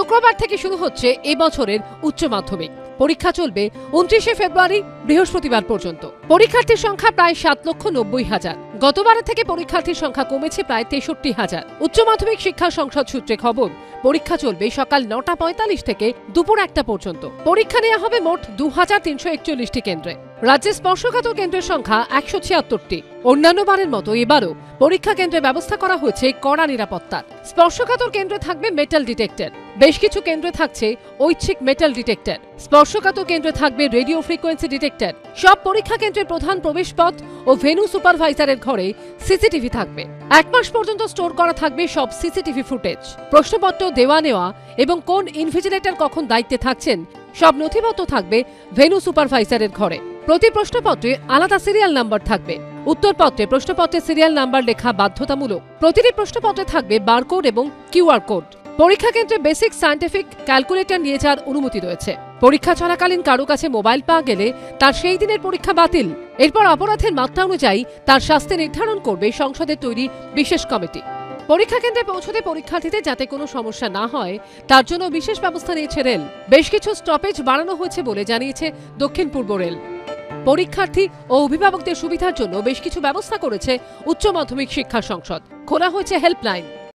শুক্রবার থেকে শুরু হচ্ছে এবছরের উচ্চ মাধ্যমিক পরীক্ষা চলবে 29শে ফেব্রুয়ারি বৃহস্পতিবার পর্যন্ত। পরীক্ষার্থীর সংখ্যা প্রায় 7,90,000। গতবারের থেকে পরীক্ষার্থীর সংখ্যা কমেছে প্রায় 63,000। উচ্চ মাধ্যমিক শিক্ষা সংসদ সূত্রে খবর, পরীক্ষা চলবে সকাল 9:45 থেকে দুপুর 1টা পর্যন্ত। পরীক্ষা নেওয়া হবে মোট 2341টি কেন্দ্রে। রাজ্যে স্পর্শকাতর কেন্দ্রের সংখ্যা 176টি। অন্যান্য বারের মতো এবারও পরীক্ষা কেন্দ্রে ব্যবস্থা করা হয়েছে কড়া নিরাপত্তার। স্পর্শকাতর কেন্দ্রে থাকবে মেটাল ডিটেক্টর, বেশ কিছু কেন্দ্রে থাকছে ঐচ্ছিক মেটাল ডিটেক্টর। স্পর্শকাতর কেন্দ্রে থাকবে রেডিও ফ্রিকোয়েন্সি ডিটেক্টর। সব পরীক্ষা কেন্দ্রের প্রধান প্রবেশপথ ও ভেন্যু সুপারভাইজারের ঘরে সিসিটিভি থাকবে। 1 মাস পর্যন্ত স্টোর করা থাকবে সব সিসিটিভি ফুটেজ। প্রশ্নপত্র দেওয়া নেওয়া এবং কোন ইনভিজিলেটর কখন দায়িত্বে থাকছেন সব নথিপত্র থাকবে ভেন্যু সুপারভাইজারের ঘরে। প্রতি প্রশ্নপত্রে আলাদা সিরিয়াল নাম্বার থাকবে। উত্তরপত্রে প্রশ্নপত্রের সিরিয়াল নাম্বার লেখা বাধ্যতামূলক। প্রতিটি প্রশ্নপত্রে থাকবে বারকোড এবং কিউআর কোড। পরীক্ষা কেন্দ্রে বেসিক সায়েন্টিফিক ক্যালকুলেটর নিয়ে যাওয়ার অনুমতি রয়েছে। পরীক্ষা চলাকালীন কারো কাছে মোবাইল পাওয়া গেলে তার সেই দিনের পরীক্ষা বাতিল। এরপর অপরাধের মাত্রা অনুযায়ী তার শাস্তি নির্ধারণ করবে সংসদের তৈরি বিশেষ কমিটি। পরীক্ষা কেন্দ্রে পৌঁছতে পরীক্ষার্থীদের যাতে কোনো সমস্যা না হয় তার জন্য বিশেষ ব্যবস্থা নিয়েছে রেল। বেশ কিছু স্টপেজ বাড়ানো হয়েছে বলে জানিয়েছে দক্ষিণ পূর্ব রেল। পরীক্ষার্থী ও অভিভাবকদের সুবিধার জন্য বেশ কিছু ব্যবস্থা করেছে উচ্চ মাধ্যমিক শিক্ষা সংসদ। খোলা হয়েছে হেল্পলাইন।